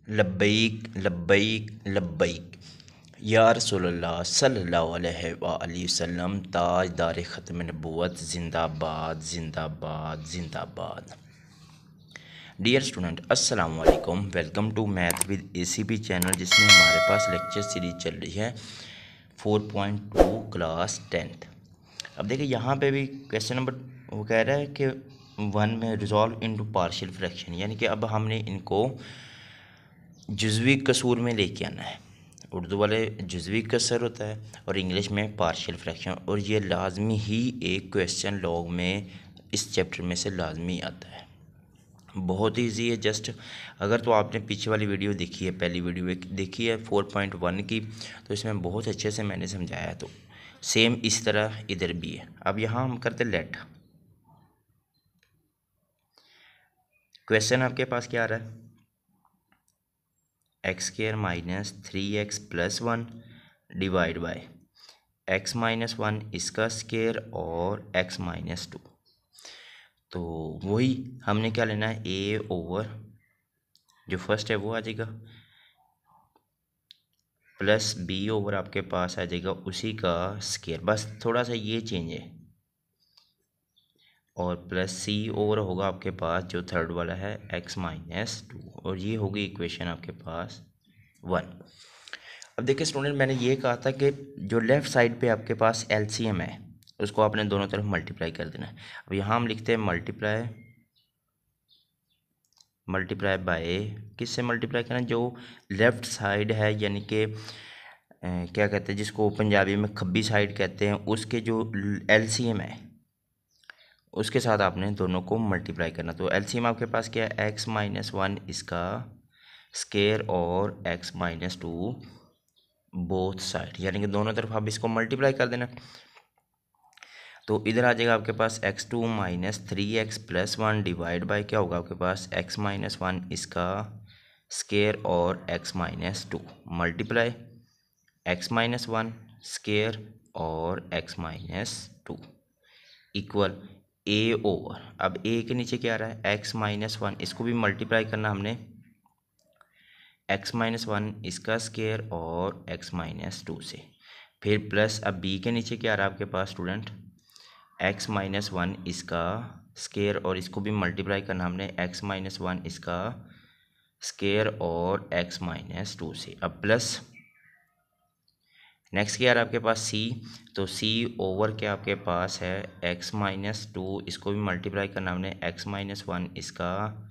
लब्बैक लब्बैक लब्बैक या रसूलल्लाह सल्लल्लाहु अलैहि वसल्लम ताजदार ख़त्म नबूवत ज़िंदाबाद ज़िंदाबाद ज़िंदाबाद। डियर स्टूडेंट अस्सलाम वालेकुम, welcome to math with ACP channel, जिसमें हमारे पास लेक्चर सीरीज चल रही है 4.2 क्लास 10th। अब देखिए यहाँ पे भी क्वेश्चन नंबर वो कह रहा है कि 1 में रिजॉल्व इनटू पार्शियल फ्रैक्शन, यानी कि अब हमने इनको जुज़वी कसूर में लेके आना है। उर्दू वाले जुज़वी कसर होता है और इंग्लिश में पार्शियल फ्रैक्शन, और ये लाजमी ही एक क्वेश्चन लॉग में इस चैप्टर में से लाजमी आता है। बहुत ईजी है। जस्ट अगर तो आपने पीछे वाली वीडियो देखी है, पहली वीडियो देखी है 4.1 की, तो इसमें बहुत अच्छे से मैंने समझाया है। तो सेम इस तरह इधर भी है। अब यहाँ हम करते लेट। क्वेश्चन आपके पास क्या आ रहा है? X square minus 3x plus 1 divide by x minus 1 इसका स्क्वायर और x माइनस 2। तो वही हमने क्या लेना है, a ओवर जो फर्स्ट है वो आ जाएगा, प्लस b ओवर आपके पास आ जाएगा उसी का स्क्वायर, बस थोड़ा सा ये चेंज है, और प्लस c ओवर होगा आपके पास जो थर्ड वाला है x माइनस 2, और ये होगी इक्वेशन आपके पास 1। अब देखिए स्टूडेंट, मैंने ये कहा था कि जो लेफ़्ट साइड पे आपके पास एलसीएम है उसको आपने दोनों तरफ मल्टीप्लाई कर देना है। अब यहाँ हम लिखते हैं मल्टीप्लाई बाय, किससे मल्टीप्लाई करना है, जो लेफ़्ट साइड है, यानी कि क्या कहते हैं जिसको पंजाबी में खब्बी साइड कहते हैं, उसके जो एलसीएम है उसके साथ आपने दोनों को मल्टीप्लाई करना। तो एलसीएम आपके पास क्या है, एक्स माइनस 1 इसका स्क्वायर और एक्स माइनस 2 बोथ साइड, यानी कि दोनों तरफ आप इसको मल्टीप्लाई कर देना। तो इधर आ जाएगा आपके पास x2 minus 3x plus 1 divide by क्या होगा आपके पास x माइनस 1 इसका स्क्वायर और x minus 2 multiply x minus 1 square और x minus 2 equal a over, अब a के नीचे क्या आ रहा है, x माइनस 1, इसको भी मल्टीप्लाई करना हमने, x माइनस 1 इसका स्क्वायर और x माइनस 2 से, फिर प्लस अब b के नीचे क्या आ रहा है आपके पास स्टूडेंट, x माइनस 1 इसका स्क्वायर और इसको भी मल्टीप्लाई करना हमने, x माइनस 1 इसका स्क्वायर और x माइनस 2 से। अब प्लस नेक्स्ट क्या आ रहा है आपके पास c, तो c ओवर क्या आपके पास है x माइनस 2, इसको भी मल्टीप्लाई करना हमने, x माइनस 1 इसका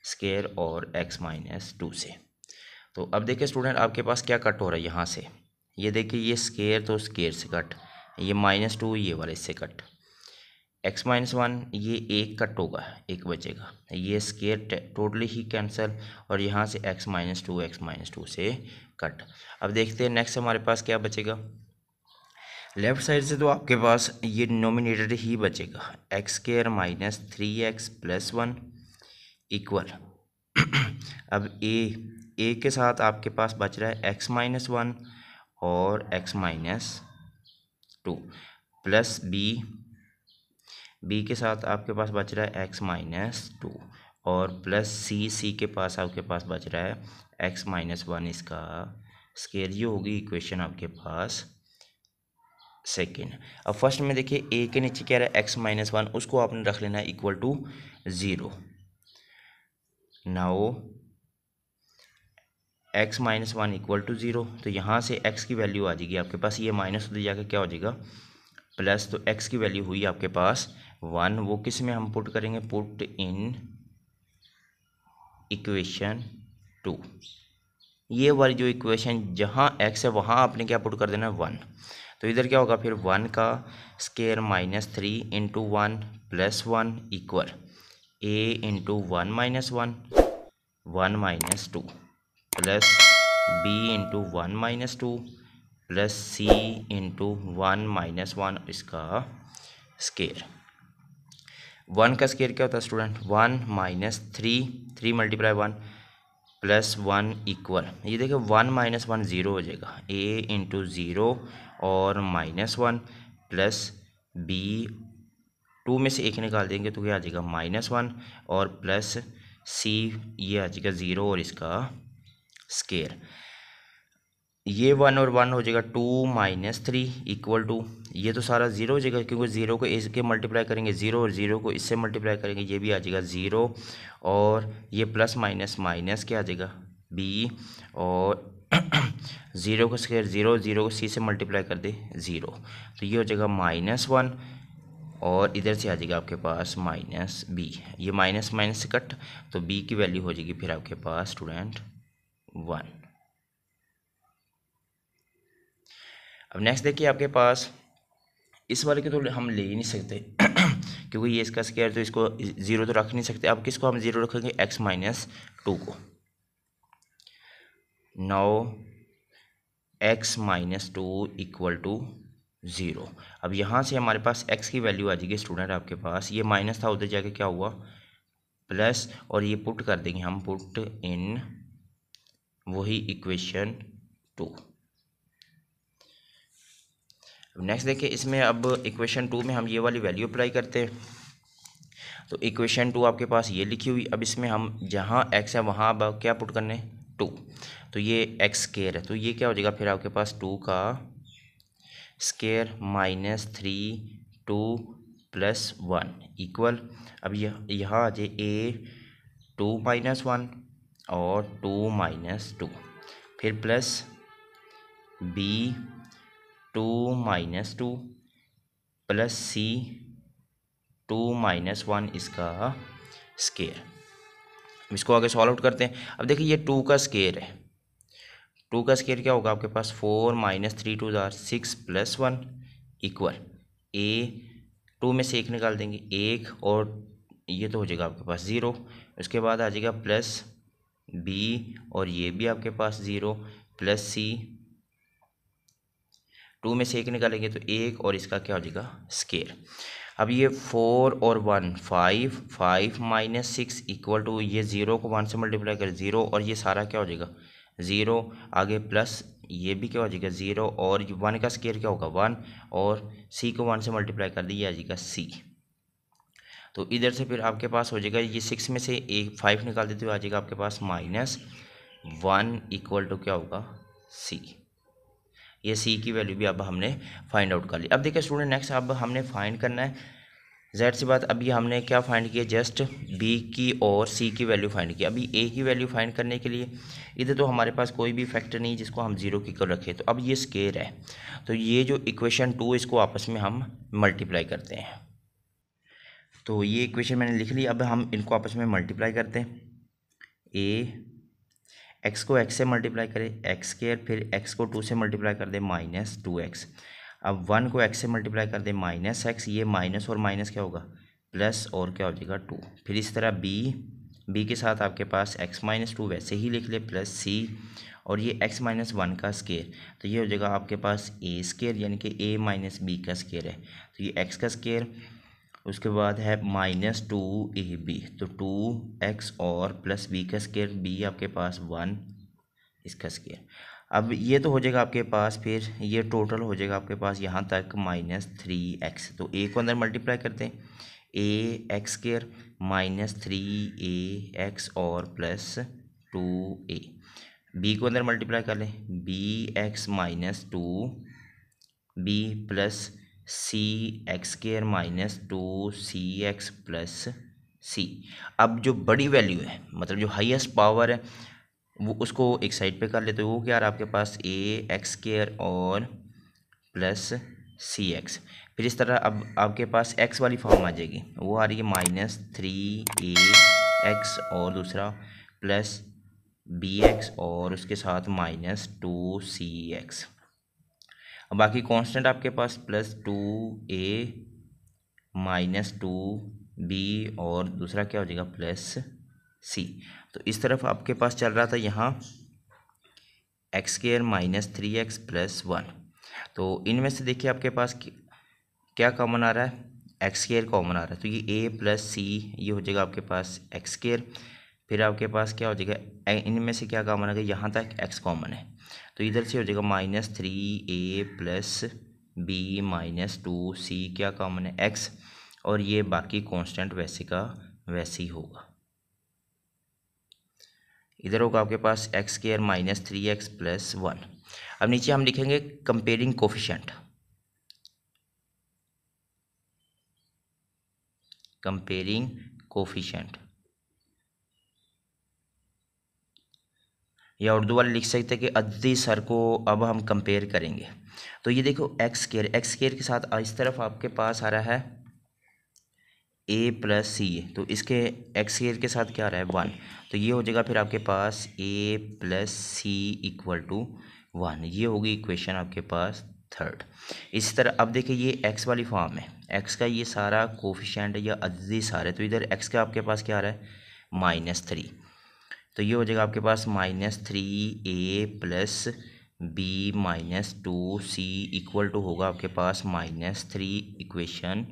स्क्वायर और x माइनस 2 से। तो अब देखिए स्टूडेंट, आपके पास क्या कट हो रहा है यहाँ से, ये देखिए ये स्क्वायर तो स्क्वायर से कट, ये माइनस 2 ये वाले से कट, x माइनस 1 ये एक कट होगा, एक बचेगा, ये स्क्वायर टोटली ही कैंसिल, और यहाँ से x माइनस 2 से कट। अब देखते हैं नेक्स्ट हमारे पास क्या बचेगा, लेफ्ट साइड से तो आपके पास ये नोमिनेटर ही बचेगा, x square minus 3x plus 1 equal अब ए के साथ आपके पास बच रहा है x माइनस 1 और x माइनस 2 प्लस बी के साथ आपके पास बच रहा है x माइनस 2 और प्लस सी के पास आपके पास बच रहा है x माइनस 1 इसका स्क्वायर। ये होगी इक्वेशन आपके पास सेकेंड। अब फर्स्ट में देखिए ए के नीचे क्या रहा है x माइनस 1, उसको आपने रख लेना है equal to 0। Now x minus 1 equal to 0, तो यहाँ से x की वैल्यू आ जाएगी आपके पास, ये माइनस उधर जाकर क्या हो जाएगा प्लस, तो x की वैल्यू हुई आपके पास 1, वो किस में हम पुट करेंगे, पुट इन इक्वेशन 2। ये वाली जो इक्वेशन जहाँ x है वहाँ आपने क्या पुट कर देना 1, तो इधर क्या होगा फिर 1 का square minus 3 into 1 plus 1 equal a into 1 minus 1 minus 2 plus b into 1 minus 2 plus c into 1 minus 1 इसका स्क्वायर। 1 का स्क्वायर क्या होता है student, 1 minus 3 multiply 1 plus 1 equal, ये देखिए 1 माइनस 1 0 हो जाएगा, a इंटू 0 और माइनस 1 प्लस b, 2 में से एक निकाल देंगे तो क्या आ जाएगा -1 और प्लस c, ये आ जाएगा 0 और इसका स्केयर। ये 1 और 1 हो जाएगा 2 माइनस 3 इक्वल टू, ये तो सारा ज़ीरो हो जाएगा क्योंकि ज़ीरो को इसके मल्टीप्लाई करेंगे ज़ीरो और ज़ीरो को इससे मल्टीप्लाई करेंगे, ये भी आ जाएगा ज़ीरो, और ये प्लस माइनस माइनस क्या आ जाएगा बी, और ज़ीरो का स्क्वायर ज़ीरो, ज़ीरो को सी से मल्टीप्लाई कर दे ज़ीरो, तो ये हो जाएगा -1, और इधर से आ जाएगा आपके पास माइनस बी, ये माइनस माइनस से कट, तो बी की वैल्यू हो जाएगी फिर आपके पास स्टूडेंट 1। अब नेक्स्ट देखिए आपके पास इस वाले के तो हम ले ही नहीं सकते क्योंकि ये इसका स्क्वायर, तो इसको ज़ीरो तो रख नहीं सकते। अब किसको हम ज़ीरो रखेंगे, x-2 को। Now x-2 equal to 0। अब यहाँ से हमारे पास x की वैल्यू आ जाएगी स्टूडेंट आपके पास, ये माइनस था उधर जाके क्या हुआ प्लस, और ये पुट कर देंगे हम, पुट इन वही इक्वेशन 2। नेक्स्ट देखिए इसमें अब इक्वेशन 2 में हम ये वाली वैल्यू अप्लाई करते हैं, तो इक्वेशन 2 आपके पास ये लिखी हुई। अब इसमें हम जहाँ x है वहाँ अब क्या पुट करने 2, तो ये x स्केयर है, तो ये क्या हो जाएगा फिर आपके पास 2 का स्केयर -3 2 + 1 इक्वल, अब यहाँ आ जाए a 2 - 1 और 2 - 2, फिर प्लस b 2 - 2 प्लस c 2 - 1 इसका स्केयर। इसको आगे सॉल्व आउट करते हैं। अब देखिए ये 2 का स्केयर है, 2 का स्केयर क्या होगा आपके पास 4 - 3 2 6 + 1 इक्वल a 2 में से 1 निकाल देंगे 1, और ये तो हो जाएगा आपके पास 0, उसके बाद आ जाएगा प्लस b, और ये भी आपके पास 0, प्लस c 2 में से 1 निकालेंगे तो 1, और इसका क्या हो जाएगा स्केयर। अब ये 4 और 1 5 5 - 6 इक्वल टू, ये 0 को 1 से मल्टीप्लाई कर 0, और ये सारा क्या हो जाएगा 0, आगे प्लस ये भी क्या हो जाएगा 0, और 1 का स्केयर क्या होगा 1, और c को 1 से मल्टीप्लाई कर दिया आ जाएगा c। तो इधर से फिर आपके पास हो जाएगा ये 6 में से 5 निकाल देते हुए आ जाएगा आपके पास -1 इक्वल टू क्या होगा c। ये c की वैल्यू भी अब हमने फाइंड आउट कर ली। अब देखिए स्टूडेंट नेक्स्ट अब हमने फाइंड करना है, ज़ाहिर सी बात अभी हमने क्या फाइंड किया, जस्ट b की और c की वैल्यू फाइंड की। अभी a की वैल्यू फाइंड करने के लिए इधर तो हमारे पास कोई भी फैक्टर नहीं जिसको हम 0 की कर रखें, तो अब ये स्केयर है, तो ये जो इक्वेशन 2 इसको आपस में हम मल्टीप्लाई करते हैं। तो ये इक्वेशन मैंने लिख ली, अब हम इनको आपस में मल्टीप्लाई करते हैं। x को x से मल्टीप्लाई करें x स्केयर, फिर x को 2 से मल्टीप्लाई कर दे -2x, अब 1 को x से मल्टीप्लाई कर दे -x, ये माइनस और माइनस क्या होगा प्लस, और क्या हो जाएगा 2, फिर इस तरह b के साथ आपके पास x - 2 वैसे ही लिख ले प्लस c, और ये x - 1 का स्केयर, तो ये हो जाएगा आपके पास a स्केयर, यानी कि a - b का स्केयर है, तो ये x का स्केयर, उसके बाद है -2ab, तो 2x और प्लस b का स्केयर, b आपके पास 1 इसका स्केयर। अब ये तो हो जाएगा आपके पास, फिर ये टोटल हो जाएगा आपके पास यहाँ तक -3x, तो a को अंदर मल्टीप्लाई करते हैं a x स्केयर -3ax और प्लस 2a, b को अंदर मल्टीप्लाई कर लें bx - 2b plus c x square -2cx plus c। अब जो बड़ी वैल्यू है मतलब जो हाईएस्ट पावर है वो उसको एक साइड पे कर लेते हो, वो क्या आ रहा है आपके पास ax स्केयर और प्लस cx, फिर इस तरह अब आपके पास x वाली फॉर्म आ जाएगी, वो आ रही है -3ax और दूसरा प्लस bx और उसके साथ -2cx। बाकी कांस्टेंट आपके पास +2a -2b और दूसरा क्या हो जाएगा प्लस c। तो इस तरफ आपके पास चल रहा था यहाँ x स्केयर -3x प्लस 1, तो इनमें से देखिए आपके पास क्या कॉमन आ रहा है, x स्केयर कॉमन आ रहा है, तो ये a प्लस c ये हो जाएगा आपके पास x स्केयर, फिर आपके पास क्या हो जाएगा इनमें से क्या कॉमन आ गया, यहाँ तक x कॉमन है, तो इधर से हो जाएगा -3a प्लस b -2c क्या कॉमन है x, और ये बाकी कांस्टेंट वैसे का वैसे ही होगा। इधर होगा आपके पास x square minus 3x plus 1। अब नीचे हम लिखेंगे कंपेयरिंग कोफिशिएंट, कंपेयरिंग कोफिशिएंट, या उर्दू वाले लिख सकते हैं कि अददी सर को अब हम कंपेयर करेंगे। तो ये देखो एक्स स्क्वायर के साथ इस तरफ आपके पास आ रहा है ए प्लस सी, तो इसके एक्स स्क्वायर के साथ क्या आ रहा है 1, तो ये हो जाएगा फिर आपके पास a plus C equal to 1। ये होगी इक्वेशन आपके पास थर्ड। इसी तरह अब देखिए ये एक्स वाली फॉर्म है, एक्स का ये सारा कोफिशिएंट या अददी सारे, तो इधर एक्स का आपके पास क्या आ रहा है -3, तो ये हो जाएगा आपके पास -3a plus B -2c equal to होगा आपके पास -3 इक्वेशन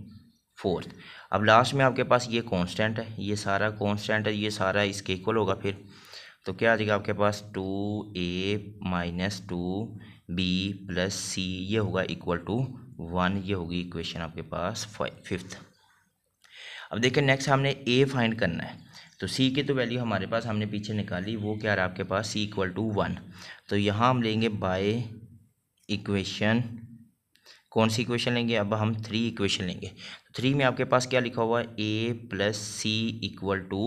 फोर्थ। अब लास्ट में आपके पास ये कांस्टेंट है, ये सारा कांस्टेंट है, ये सारा इसके इक्वल होगा फिर, तो क्या आ जाएगा आपके पास 2a - 2b प्लस सी, ये होगा इक्वल टू 1। ये होगी इक्वेशन आपके पास फिफ्थ। अब देखिए नेक्स्ट हमने a फाइंड करना है, तो c की तो वैल्यू हमारे पास हमने पीछे निकाली, वो क्या रहा आपके पास c इक्वल टू 1। तो यहाँ हम लेंगे बाय इक्वेशन, कौन सी इक्वेशन लेंगे, अब हम 3 इक्वेशन लेंगे। तो 3 में आपके पास क्या लिखा हुआ है a plus C equal to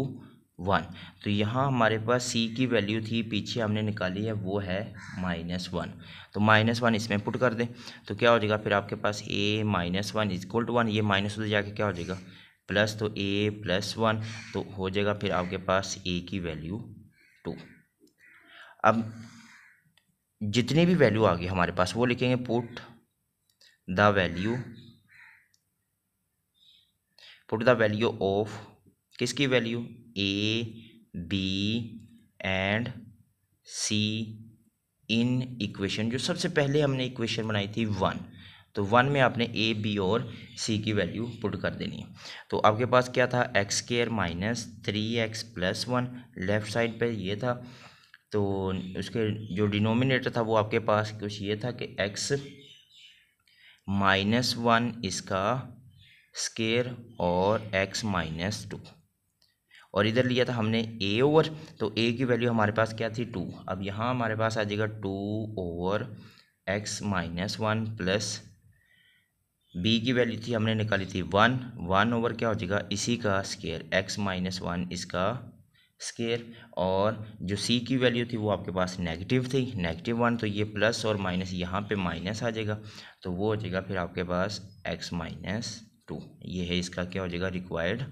1, तो यहाँ हमारे पास c की वैल्यू थी पीछे हमने निकाली है, वो है -1, तो -1 इसमें पुट कर दें, तो क्या हो जाएगा फिर आपके पास a -1 इक्वल टू 1, ये माइनस उधर जाके क्या हो जाएगा प्लस, तो a प्लस 1, तो हो जाएगा फिर आपके पास a की वैल्यू 2। अब जितनी भी वैल्यू आ गई हमारे पास वो लिखेंगे पुट द वैल्यू ऑफ किसकी value a b and c in equation, जो सबसे पहले हमने इक्वेशन बनाई थी 1, तो 1 में आपने a b और c की वैल्यू पुट कर देनी है। तो आपके पास क्या था x square minus 3x plus 1, left side पे ये था, तो उसके जो डिनोमिनेटर था वो आपके पास कुछ ये था कि x -1 इसका स्क्वायर और x -2, और इधर लिया था हमने a ओवर, तो a की वैल्यू हमारे पास क्या थी 2। अब यहाँ हमारे पास आ जाएगा 2 ओवर x -1 प्लस b की वैल्यू थी हमने निकाली थी 1 ओवर क्या हो जाएगा इसी का स्क्वायर x -1 इसका स्क्वायर, और जो c की वैल्यू थी वो आपके पास नेगेटिव थी -1, तो ये प्लस और माइनस यहाँ पे माइनस आ जाएगा, तो वो हो जाएगा फिर आपके पास x -2। ये है इसका क्या हो जाएगा रिक्वायर्ड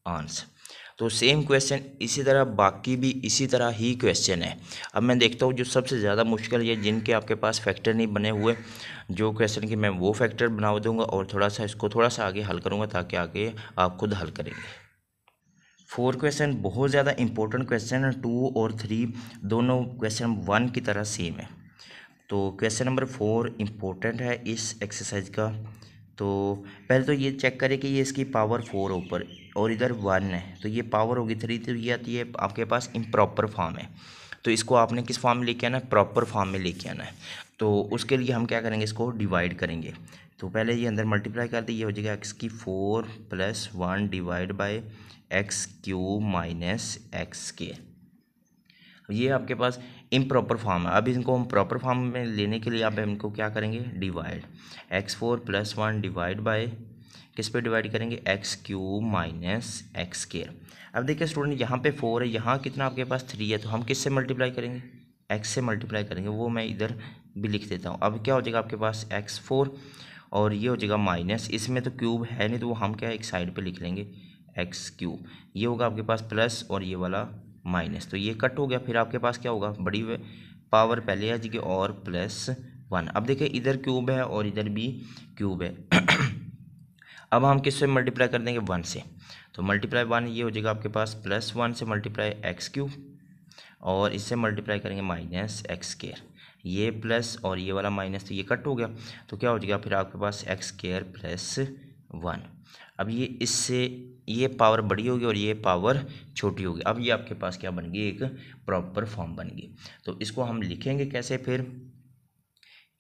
आंसर। तो सेम क्वेश्चन इसी तरह बाकी भी इसी तरह ही क्वेश्चन है। अब मैं देखता हूँ जो सबसे ज़्यादा मुश्किल है जिनके आपके पास फैक्टर नहीं बने हुए, जो क्वेश्चन की मैं वो फैक्टर बना दूंगा और थोड़ा सा इसको थोड़ा सा आगे हल करूँगा ताकि आगे आप खुद हल करेंगे। 4 क्वेश्चन बहुत ज़्यादा इंपॉर्टेंट क्वेश्चन है, 2 और 3 दोनों क्वेश्चन 1 की तरह सेम है। तो क्वेश्चन नंबर 4 इम्पोर्टेंट है इस एक्सरसाइज का। तो पहले तो ये चेक करें कि ये इसकी पावर 4 ऊपर और इधर 1 है, तो ये पावर होगी 3, तो ये आती है आपके पास इम्प्रॉपर फॉर्म है, तो इसको आपने किस फॉर्म में लेके आना है प्रॉपर फॉर्म में लेके आना है। तो उसके लिए हम क्या करेंगे इसको डिवाइड करेंगे, तो पहले ये अंदर मल्टीप्लाई कर दिए, ये हो जाएगा एक्स की 4 + 1 divide by x³ minus x²। ये आपके पास इम्प्रॉपर फॉर्म है। अब इनको हम प्रॉपर फॉर्म में लेने के लिए आप इनको क्या करेंगे डिवाइड, x4 + 1 डिवाइड बाय किस पे डिवाइड करेंगे x³ माइनस x²। अब देखिए स्टूडेंट यहाँ पे 4 है, यहाँ कितना आपके पास 3 है, तो हम किससे मल्टीप्लाई करेंगे x से मल्टीप्लाई करेंगे, वो मैं इधर भी लिख देता हूँ। अब क्या हो जाएगा आपके पास x4 और ये हो जाएगा माइनस, इसमें तो क्यूब है नहीं तो वो हम क्या एक साइड पे लिख लेंगे x³, ये होगा आपके पास प्लस और ये वाला माइनस, तो ये कट हो गया, फिर आपके पास क्या होगा बड़ी पावर पहले आ जाएगी और +1। अब देखिए इधर क्यूब है और इधर भी क्यूब है अब हम किससे मल्टीप्लाई कर देंगे 1 से, तो मल्टीप्लाई 1 ये हो जाएगा आपके पास +1 से मल्टीप्लाई x³ और इससे मल्टीप्लाई करेंगे माइनस x², ये प्लस और ये वाला माइनस, तो ये कट हो गया, तो क्या हो जाएगा फिर आपके पास x² + 1। अब ये इससे ये पावर बड़ी होगी और ये पावर छोटी होगी, अब ये आपके पास क्या बन गई एक प्रॉपर फॉर्म बन गई। तो इसको हम लिखेंगे कैसे फिर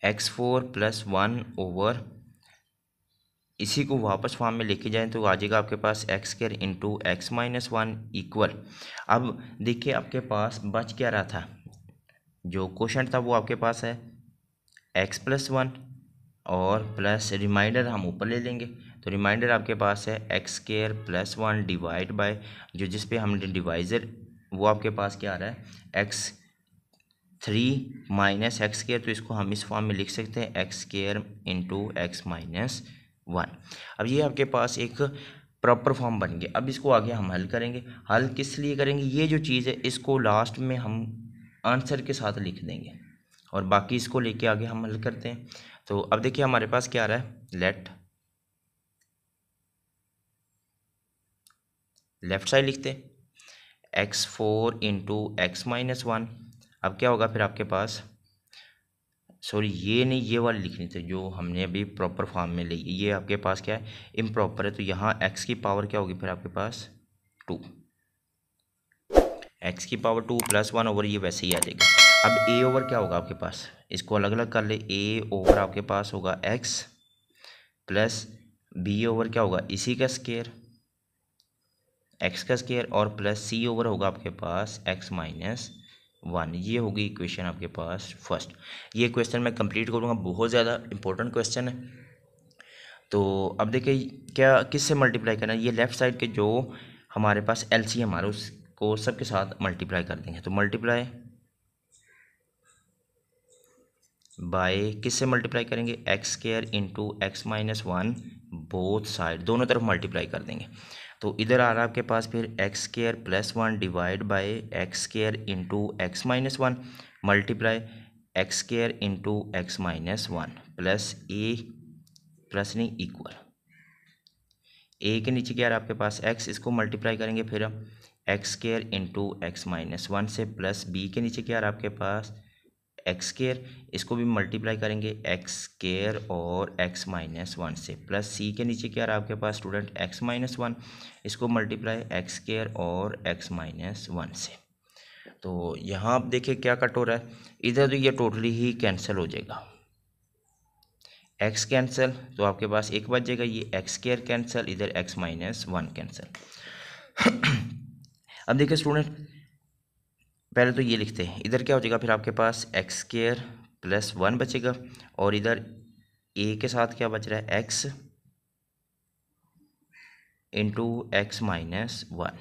x4 + 1 ओवर इसी को वापस फॉर्म में लेके जाएं तो आ जाएगा आपके पास x square into x minus one equal. अब देखिए आपके पास बच क्या रहा था, जो क्वेश्चन था वो आपके पास है एक्स प्लस वन और प्लस रिमाइंडर हम ऊपर ले लेंगे। तो रिमाइंडर आपके पास है x square plus one divide bye जो जिस पे हमने डिवाइज़र वो आपके पास क्या आ रहा है x three minus x square, तो इसको हम इस फॉर्म में लिख सकते हैं x square into x minus one. अब ये आपके पास एक प्रॉपर फॉर्म बन गया। अब इसको आगे हम हल करेंगे। हल किस लिए करेंगे, ये जो चीज़ है इसको लास्ट में हम आंसर के साथ लिख देंगे और बाकी इसको लेके आगे हम हल करते हैं। तो अब देखिए हमारे पास क्या आ रहा है, लेफ्ट साइड लिखते हैं x four into x minus one. अब क्या होगा फिर आपके पास, सॉरी ये नहीं, ये वाली लिखनी थी जो हमने अभी प्रॉपर फॉर्म में ली, ये आपके पास क्या है इम्प्रॉपर है। तो यहाँ एक्स की पावर क्या होगी फिर आपके पास टू, एक्स की power two plus one over ये वैसे ही आ जाएगा। अब ए ओवर क्या होगा आपके पास, इसको अलग अलग कर ले, ए ओवर आपके पास होगा एक्स प्लस बी ओवर क्या होगा इसी का स्क्वायर एक्स का स्क्वायर और प्लस सी ओवर होगा आपके पास एक्स माइनस वन। ये होगी इक्वेशन आपके पास फर्स्ट। ये क्वेश्चन मैं कंप्लीट करूँगा, बहुत ज़्यादा इंपॉर्टेंट क्वेश्चन है। तो अब देखिए क्या किससे मल्टीप्लाई करना है, ये लेफ्ट साइड के जो हमारे पास एलसीएम आ रहा है उसको सबके साथ मल्टीप्लाई कर देंगे। तो मल्टीप्लाई बाय किससे मल्टीप्लाई करेंगे, x square into x minus one, both side दोनों तरफ मल्टीप्लाई कर देंगे। तो इधर आ रहा है आपके पास फिर x square plus one divide bye x square into x minus one multiply x square into x minus one plus ए प्लस नहीं इक्वल ए के नीचे क्या आ रहा है आपके पास एक्स, इसको मल्टीप्लाई करेंगे फिर x square into x minus one से प्लस बी के नीचे क्या आ रहा है आपके पास एक्स स्क्वायर, इसको भी मल्टीप्लाई करेंगे एक्स स्क्वायर और एक्स माइनस वन से प्लस सी के नीचे क्या रहा आपके पास स्टूडेंट एक्स माइनस वन, इसको मल्टीप्लाई एक्स स्क्वायर और एक्स माइनस वन से। तो यहाँ आप देखिए क्या कट हो रहा है, इधर तो ये टोटली ही कैंसिल हो जाएगा, एक्स कैंसिल तो आपके पास एक बच जाएगा, ये एक्स स्क्वायर कैंसिल, इधर एक्स माइनस वन कैंसिल। अब देखिए स्टूडेंट पहले तो ये लिखते हैं, इधर क्या हो जाएगा फिर आपके पास एक्स स्क्वायर प्लस वन बचेगा और इधर ए के साथ क्या बच रहा है x into x minus one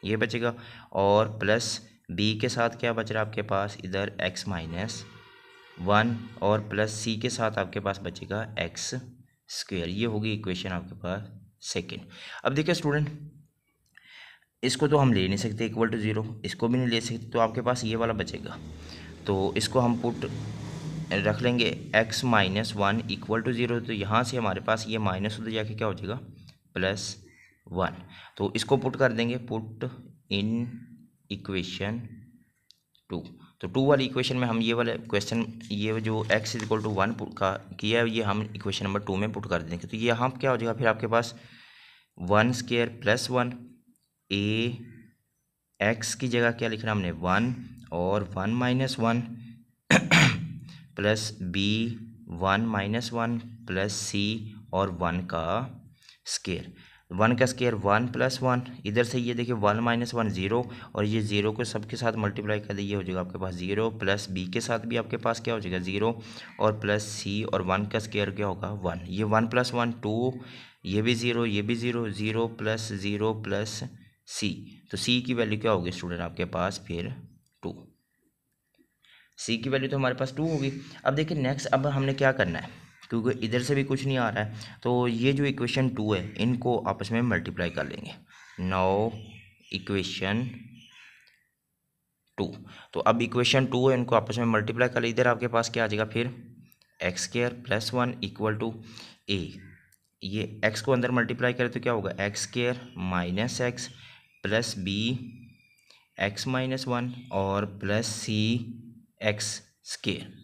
ये बचेगा और प्लस बी के साथ क्या बच रहा है आपके पास इधर एक्स माइनस वन और प्लस सी के साथ आपके पास बचेगा एक्स स्क्वायर। ये होगी इक्वेशन आपके पास सेकेंड। अब देखिए स्टूडेंट इसको तो हम ले नहीं सकते इक्वल टू ज़ीरो, इसको भी नहीं ले सकते, तो आपके पास ये वाला बचेगा। तो इसको हम पुट रख लेंगे X minus one equal to zero, तो यहाँ से हमारे पास ये माइनस उधर जाके क्या हो जाएगा प्लस वन। तो इसको पुट कर देंगे, पुट इन इक्वेशन टू। तो टू वाली इक्वेशन में हम ये वाला क्वेश्चन ये जो X is equal to one का किया है ये हम इक्वेशन नंबर टू में पुट कर देंगे। तो ये यहाँ क्या हो जाएगा फिर आपके पास one square plus one, a x की जगह क्या लिखना हमने वन और one minus one plus b one minus one plus c और वन का स्क्वायर, वन का स्क्वायर वन प्लस वन, इधर से ये देखिए वन माइनस वन ज़ीरो और ये ज़ीरो को सबके साथ मल्टीप्लाई कर दिए हो जाएगा आपके पास ज़ीरो प्लस बी के साथ भी आपके पास क्या हो जाएगा ज़ीरो और प्लस सी और वन का स्क्वायर क्या होगा वन, ये वन प्लस वन टू, ये भी ज़ीरो ये भी ज़ीरो, ज़ीरो प्लस सी, तो सी की वैल्यू क्या होगी स्टूडेंट आपके पास फिर टू, सी की वैल्यू तो हमारे पास टू होगी। अब देखिए नेक्स्ट अब हमने क्या करना है, क्योंकि इधर से भी कुछ नहीं आ रहा है तो ये जो इक्वेशन टू है इनको आपस में मल्टीप्लाई कर लेंगे। नाउ इक्वेशन टू, तो अब इक्वेशन टू है इनको आपस में मल्टीप्लाई कर ले, इधर आपके पास क्या आ जाएगा फिर x square plus one equal to a, ये एक्स को अंदर मल्टीप्लाई करें तो क्या होगा x square minus x plus b x minus one और प्लस सी एक्स स्क्वायर।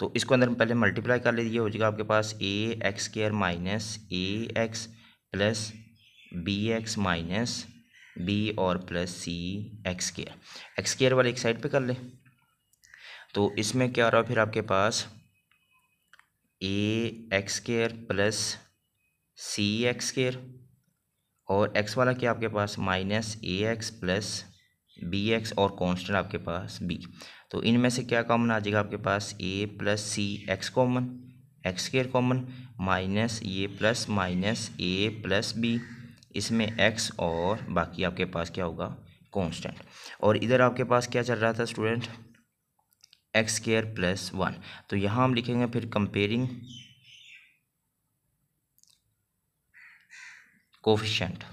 तो इसको अंदर पहले मल्टीप्लाई कर लीजिए, हो जाएगा आपके पास a x square minus a x plus b x minus b और plus c x square, x square वाले एक साइड पे कर ले। तो इसमें क्या आ रहा है फिर आपके पास a x square plus c x square और एक्स वाला क्या आपके पास minus a x plus b x और कांस्टेंट आपके पास बी। तो इनमें से क्या कॉमन आ जाएगा आपके पास a plus c x common, x square common, minus ये प्लस माइनस ए प्लस बी, इसमें एक्स और बाकी आपके पास क्या होगा कांस्टेंट। और इधर आपके पास क्या चल रहा था student, x square plus one. तो यहाँ हम लिखेंगे फिर कंपेयरिंग कोफिशिएंट।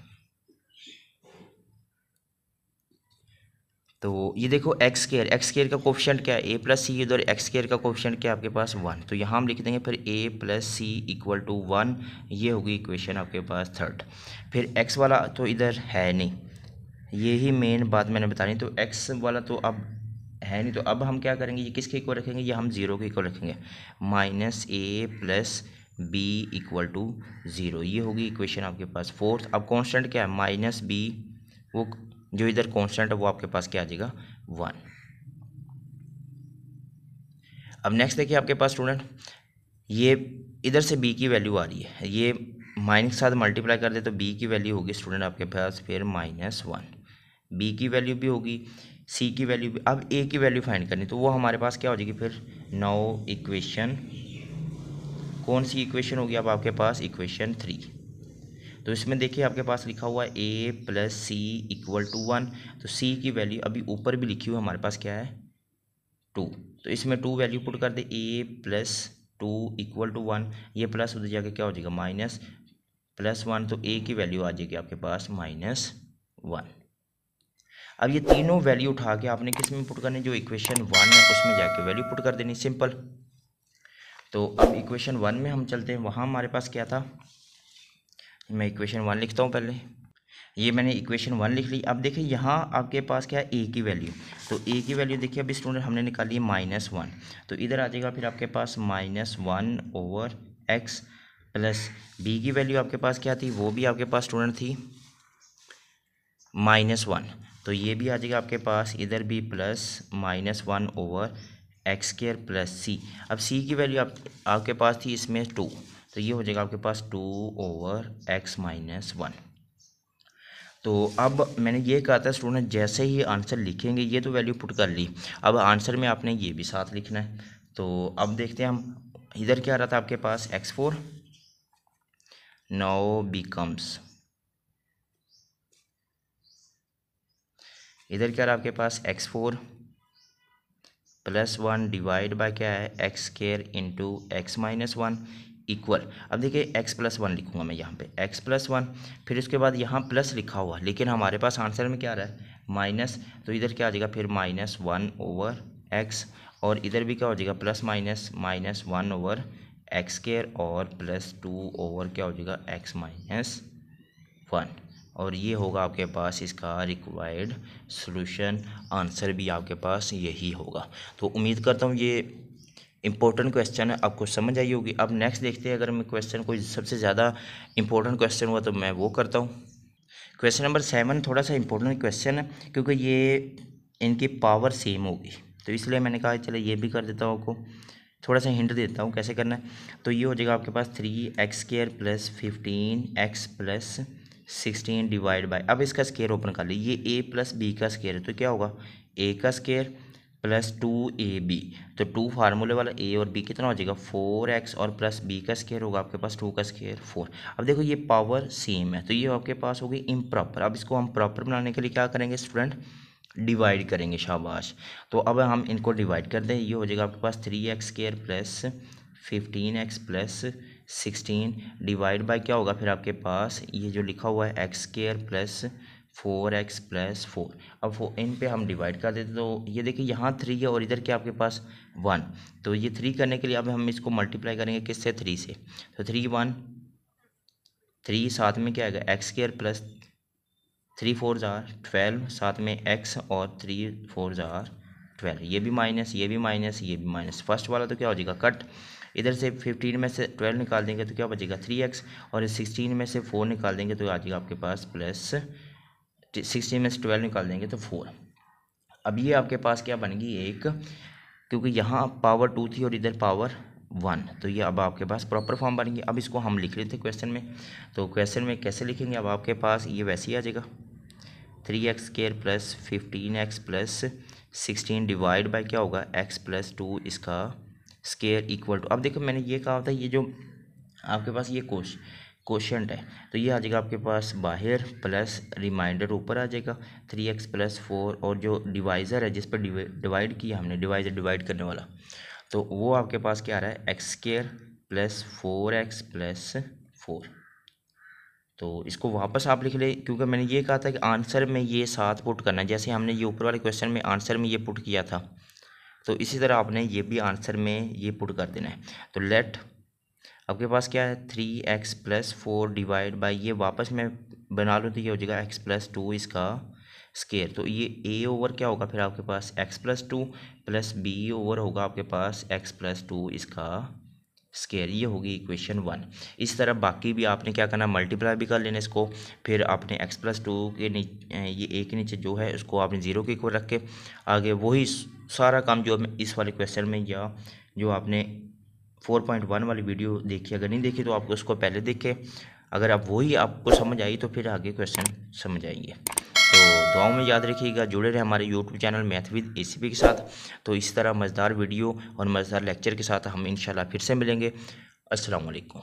तो ये देखो एक्स स्केयर का कोफिशिएंट क्या है ए प्लस सी, इधर एक्स स्केयर का कोफिशिएंट क्या है आपके पास वन। तो यहाँ हम लिख देंगे फिर a plus C equal to one, ये होगी इक्वेशन आपके पास थर्ड। फिर एक्स वाला तो इधर है नहीं, यही मेन बात मैंने बतानी। तो एक्स वाला तो अब है नहीं, तो अब हम क्या करेंगे, ये किसके इक्वल रखेंगे, ये हम जीरो के इक्वल रखेंगे, minus A plus B equal to zero, ये होगी इक्वेशन आपके पास फोर्थ। अब कांस्टेंट क्या है माइनस बी, वो जो इधर कांस्टेंट है वो आपके पास क्या आ जाएगा वन। अब नेक्स्ट देखिए आपके पास स्टूडेंट, ये इधर से b की वैल्यू आ रही है, ये माइनस के साथ मल्टीप्लाई कर दे तो b की वैल्यू होगी स्टूडेंट आपके पास फिर माइनस वन, b की वैल्यू भी होगी, c की वैल्यू भी। अब a की वैल्यू फाइंड करनी, तो वो हमारे पास क्या हो जाएगी फिर नाउ इक्वेशन, कौन सी इक्वेशन होगी अब आपके पास इक्वेशन थ्री। तो इसमें देखिए आपके पास लिखा हुआ है a plus C equal to one. तो c की वैल्यू अभी ऊपर भी लिखी हुई है हमारे पास क्या है टू, तो इसमें टू वैल्यू पुट कर दे, a plus two equal to one, ये प्लस उधर जाके क्या हो जाएगा माइनस प्लस वन, तो a की वैल्यू आ जाएगी आपके पास माइनस वन। अब ये तीनों वैल्यू उठा के आपने किस में पुट करनी, जो इक्वेशन वन है उसमें जाके वैल्यू पुट कर देनी, सिंपल। तो अब इक्वेशन वन में हम चलते हैं, वहाँ हमारे पास क्या था, मैं इक्वेशन वन लिखता हूँ पहले, ये मैंने इक्वेशन वन लिख ली। अब देखिए यहाँ आपके पास क्या है ए की वैल्यू, तो ए की वैल्यू देखिए अभी स्टूडेंट हमने निकाली है माइनस वन, तो इधर आ जाएगा फिर आपके पास minus one over x plus B की वैल्यू आपके पास क्या थी, वो भी आपके पास स्टूडेंट थी माइनस वन, तो ये भी आ जाएगा आपके पास इधर भी plus minus one over x square plus सी। अब सी की वैल्यू आपके पास थी इसमें टू, तो ये हो जाएगा आपके पास two over x minus one. तो अब मैंने ये कहा था स्टूडेंट जैसे ही आंसर लिखेंगे, ये तो वैल्यू पुट कर ली, अब आंसर में आपने ये भी साथ लिखना है। तो अब देखते हैं हम, इधर क्या आ रहा था आपके पास एक्स फोर, नाउ बिकम्स, इधर क्या रहा आपके पास x four plus one divide by क्या है x square into x minus one equal. अब देखिए एक्स प्लस वन लिखूंगा मैं यहाँ पे एक्स प्लस वन, फिर उसके बाद यहाँ प्लस लिखा हुआ, लेकिन हमारे पास आंसर में क्या आ रहा है माइनस, तो इधर क्या आ जाएगा फिर माइनस वन ओवर एक्स, और इधर भी क्या हो जाएगा plus minus minus one over x square और प्लस टू ओवर क्या हो जाएगा एक्स माइनस वन। और ये होगा आपके पास इसका रिक्वायर्ड सॉल्यूशन, आंसर भी आपके पास यही होगा। तो उम्मीद करता हूँ ये इंपॉर्टेंट क्वेश्चन है, आपको समझ आई होगी। अब नेक्स्ट देखते हैं, अगर मैं क्वेश्चन कोई सबसे ज़्यादा इंपॉर्टेंट क्वेश्चन हुआ तो मैं वो करता हूँ। क्वेश्चन नंबर 7 थोड़ा सा इंपॉर्टेंट क्वेश्चन है, क्योंकि ये इनकी पावर सेम होगी, तो इसलिए मैंने कहा चलो ये भी कर देता हूँ, आपको थोड़ा सा हिंट देता हूँ कैसे करना है। तो ये हो जाएगा आपके पास three x square plus 15x plus 16 divide by, अब इसका स्केयर ओपन कर लीजिए, ये a प्लस बी का स्केयर है, तो क्या होगा a का स्केयर प्लस 2ab, तो 2 फार्मूले वाला a और b कितना हो जाएगा 4x, और प्लस b का स्केयर होगा आपके पास 2 का स्केयर 4। अब देखो ये पावर सेम है, तो ये आपके पास होगी इम्प्रॉपर। अब इसको हम प्रॉपर बनाने के लिए क्या करेंगे स्टूडेंट, डिवाइड करेंगे, शाबाश। तो अब हम इनको डिवाइड कर दें, ये हो जाएगा आपके पास 3x square plus 15x plus 16 divide by क्या होगा फिर आपके पास ये जो लिखा हुआ है x square plus 4x plus 4। अब इन पे हम डिवाइड कर देते, तो ये देखिए यहाँ 3 है और इधर क्या आपके पास 1, तो ये 3 करने के लिए अब हम इसको मल्टीप्लाई करेंगे किससे 3 से, तो 3 1 3 साथ में क्या आएगा एक्स स्केयर प्लस 3 4 जार 12, साथ में x और 3 4 जार 12, ये भी माइनस ये भी माइनस ये भी माइनस, फर्स्ट वाला तो क्या हो जाएगा कट, इधर से 15 में से 12 निकाल देंगे तो क्या बचेगा 3x, और 16 में से 4 निकाल देंगे तो आ जाएगा आपके पास प्लस 16 में से 12 निकाल देंगे तो 4। अब ये आपके पास क्या बनेगी एक, क्योंकि यहाँ पावर 2 थी और इधर पावर 1। तो ये अब आपके पास प्रॉपर फॉर्म बन गई। अब इसको हम लिख लेते हैं क्वेश्चन में। तो क्वेश्चन में कैसे लिखेंगे, अब आपके पास ये वैसे ही आ जाएगा 3x² plus 15x plus 16 divide by क्या होगा x प्लस 2 इसका स्केयर इक्वल टू। अब देखो मैंने ये कहा था, ये जो आपके पास ये कोशेंट है तो ये आ जाएगा आपके पास बाहर प्लस रिमाइंडर ऊपर आ जाएगा 3x प्लस 4, और जो डिवाइज़र है जिस पर डिवाइड किया हमने, डिवाइड करने वाला, तो वो आपके पास क्या आ रहा है x² प्लस 4x प्लस 4। तो इसको वापस आप लिख ले, क्योंकि मैंने ये कहा था कि आंसर में ये साथ पुट करना है, जैसे हमने ये ऊपर वाले क्वेश्चन में आंसर में ये पुट किया था, तो इसी तरह आपने ये भी आंसर में ये पुट कर देना है। तो लेट आपके पास क्या है 3x प्लस 4 डिवाइड बाई, ये वापस मैं बना लूँ तो ये हो जाएगा x प्लस 2 इसका स्केयर। तो ये a ओवर क्या होगा फिर आपके पास x plus 2 plus b over होगा आपके पास x प्लस 2 इसका स्केयर। ये होगी इक्वेशन 1। इस तरह बाकी भी आपने क्या करना, मल्टीप्लाई भी कर लेना इसको, फिर आपने x प्लस 2 के नीचे ये a के नीचे जो है उसको आपने 0 के इक्वल रख के आगे वही सारा काम जो इस वाले क्वेश्चन में, या जो आपने 4.1 वाली वीडियो देखी, अगर नहीं देखी तो आप उसको पहले देखें, अगर आप वही आपको समझ आई तो फिर आगे क्वेश्चन समझ आएंगे। तो दुआओं में याद रखिएगा, जुड़े रहे हमारे YouTube channel math with ACP के साथ। तो इस तरह मज़ेदार वीडियो और मज़ेदार लेक्चर के साथ हम इंशाल्लाह फिर से मिलेंगे। अस्सलाम वालेकुम।